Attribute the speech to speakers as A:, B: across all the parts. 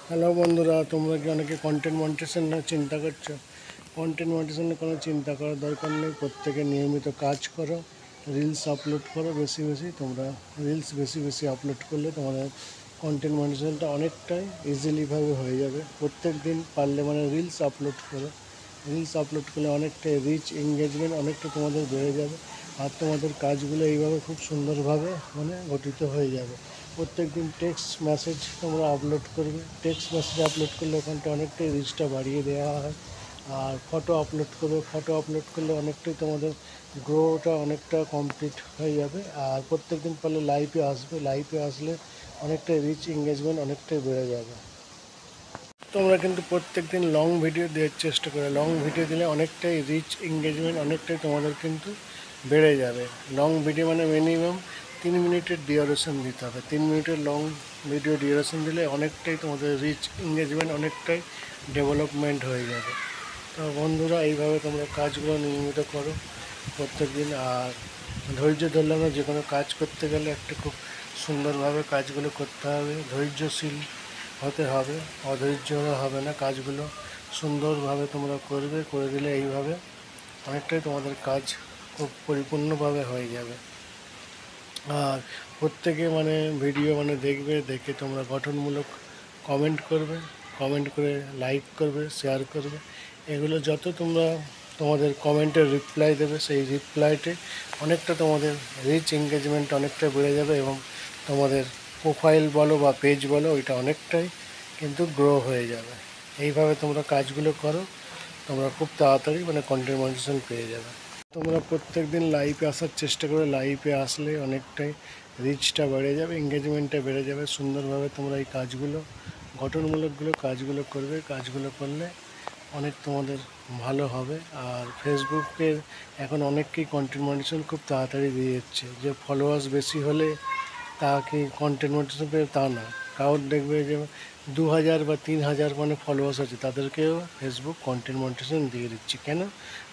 A: Hello বন্ধুরা, তোমরা কি অনেকে কন্টেন্ট মনিটাইজেশন নিয়ে চিন্তা করছো? কন্টেন্ট মনিটাইজেশনের কোনো চিন্তা করার দরকার নেই। প্রত্যেকে নিয়মিত কাজ করো, রিলস আপলোড করো বেশি বেশি। তোমরা রিলস বেশি বেশি আপলোড করলে তোমাদের কন্টেন্ট মনিটাইজেশনটা অনেকটাই ইজিলিভাবে হয়ে যাবে। প্রত্যেক দিন পারলে রিলস আপলোড করো। রিলস আপলোড করলে অনেকটাই রিচ এঙ্গেজমেন্ট অনেকটা তোমাদের বেড়ে যাবে, আর তোমাদের কাজগুলো এইভাবে খুব সুন্দরভাবে গঠিত হয়ে যাবে। প্রত্যেক দিন টেক্সট মেসেজ তোমরা আপলোড করবে। টেক্সট মেসেজ আপলোড করলে ওখানটা অনেকটাই রিচটা বাড়িয়ে দেওয়া হয়। আর ফটো আপলোড করবে, ফটো আপলোড করলে অনেকটাই তোমাদের গ্রোটা অনেকটা কমপ্লিট হয়ে যাবে। আর প্রত্যেক দিন পারলে লাইভে আসবে, লাইভে আসলে অনেকটাই রিচ এঙ্গেজমেন্ট অনেকটাই বেড়ে যাবে। তোমরা কিন্তু প্রত্যেক দিন লং ভিডিও দেওয়ার চেষ্টা করো। লং ভিডিও দিলে অনেকটাই রিচ এঙ্গেজমেন্ট অনেকটাই তোমাদের কিন্তু বেড়ে যাবে। লং ভিডিও মিনিমাম 3 মিনিটের ডিউরেশন দিতে হবে। 3 মিনিটের লং ভিডিও ডিউরেশন দিলে অনেকটাই তোমাদের রিচ এঙ্গেজমেন্ট অনেকটাই ডেভেলপমেন্ট হয়ে যাবে। তো বন্ধুরা, এইভাবে তোমরা কাজগুলো নিয়মিত করো প্রত্যেক দিন। আর ধৈর্য ধরলে আমরা যে কোনো কাজ করতে গেলে একটা খুব সুন্দরভাবে কাজগুলো করতে হবে, ধৈর্যশীল হতে হবে, অধৈর্য হবে না। কাজগুলো সুন্দরভাবে তোমরা করবে, করে দিলে এইভাবে অনেকটাই তোমাদের কাজ খুব পরিপূর্ণভাবে হয়ে যাবে। আর প্রত্যেকে ভিডিও দেখবে, দেখে তোমরা গঠনমূলক কমেন্ট করবে, কমেন্ট করে লাইক করবে, শেয়ার করবে। এগুলো যত তোমরা তোমাদের কমেন্টের রিপ্লাই দেবে, সেই রিপ্লাইতে অনেকটা তোমাদের রিচ এঙ্গেজমেন্ট অনেকটা বেড়ে যাবে, এবং তোমাদের প্রোফাইল বলো বা পেজ বলো ওইটা অনেকটাই কিন্তু গ্রো হয়ে যাবে। এইভাবে তোমরা কাজগুলো করো, তোমরা খুব তাড়াতাড়ি কন্টেন্ট মনিটাইজেশন পেয়ে যাবে। তোমরা প্রত্যেক দিন লাইভে আসার চেষ্টা করো। লাইভে আসলে অনেকটাই রিচটা বেড়ে যাবে, এঙ্গেজমেন্টটা বেড়ে যাবে। সুন্দরভাবে তোমরা এই কাজগুলো, গঠনমূলকগুলো কাজগুলো করবে। কাজগুলো করলে অনেক তোমাদের ভালো হবে। আর ফেসবুকের এখন অনেককেই কন্টেন্ট মনিটাইজেশন খুব তাড়াতাড়ি দিয়ে যাচ্ছে। যে ফলোয়ার্স বেশি হলে তাকে কন্টেন্ট মনিটাইজেশন পেয়ে তা না। কারোর দেখবে যে 2000 বা 3000 ফলোয়ার্স আছে, তাদেরকেও ফেসবুক কন্টেন্ট মনিটাইজেশন দিয়ে দিচ্ছে। কেন?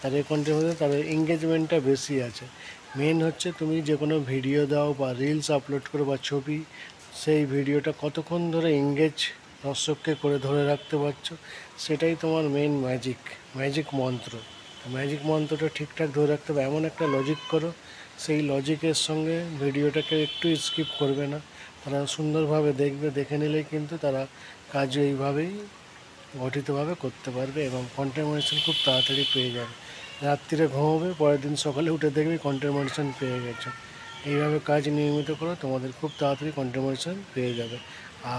A: তাদের কন্টেন্ট মধ্যে তাদের এঙ্গেজমেন্টটা বেশি আছে। মেন হচ্ছে তুমি যে কোনো ভিডিও দাও বা রিলস আপলোড করো বা ছবি, সেই ভিডিওটা কতক্ষণ ধরে এঙ্গেজ দর্শককে করে ধরে রাখতে পারছো, সেটাই তোমার মেন ম্যাজিক মন্ত্র। ম্যাজিক মন্ত্রটা ঠিকঠাক ধরে রাখতে হবে, এমন একটা লজিক করো, সেই লজিকের সঙ্গে ভিডিওটাকে একটু স্কিপ করবে না। তারা সুন্দরভাবে দেখবে, দেখে নিলেই কিন্তু তারা কাজ এইভাবেই গঠিতভাবে করতে পারবে, এবং কন্টেন্ট মনিটাইজেশন খুব তাড়াতাড়ি পেয়ে যাবে। রাত্রিরে ঘুমোবে, পরের দিন সকালে উঠে দেখবে কন্টেন্ট মনিটাইজেশন পেয়ে গেছো। এইভাবে কাজ নিয়মিত করো, তোমাদের খুব তাড়াতাড়ি কন্টেন্ট মনিটাইজেশন পেয়ে যাবে।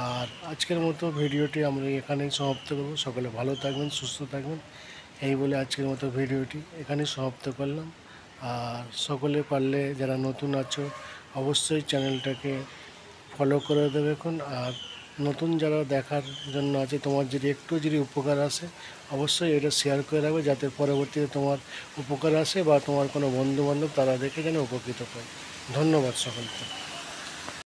A: আর আজকের মতো ভিডিওটি আমরা এখানেই সমাপ্ত করব। সকলে ভালো থাকবেন, সুস্থ থাকবেন, এই বলে আজকের মতো ভিডিওটি এখানেই সমাপ্ত করলাম। আর সকলে পারলে যারা নতুন আছো অবশ্যই চ্যানেলটাকে ফলো করে দেবে এখন। আর নতুন যারা দেখার জন্য আছে, তোমার যদি উপকার আসে অবশ্যই এটা শেয়ার করে রাখবে, যাতে পরবর্তীতে তোমার উপকার আসে বা তোমার কোনো বন্ধুবান্ধব তারা দেখে যেন উপকৃত পায়। ধন্যবাদ সকলকে।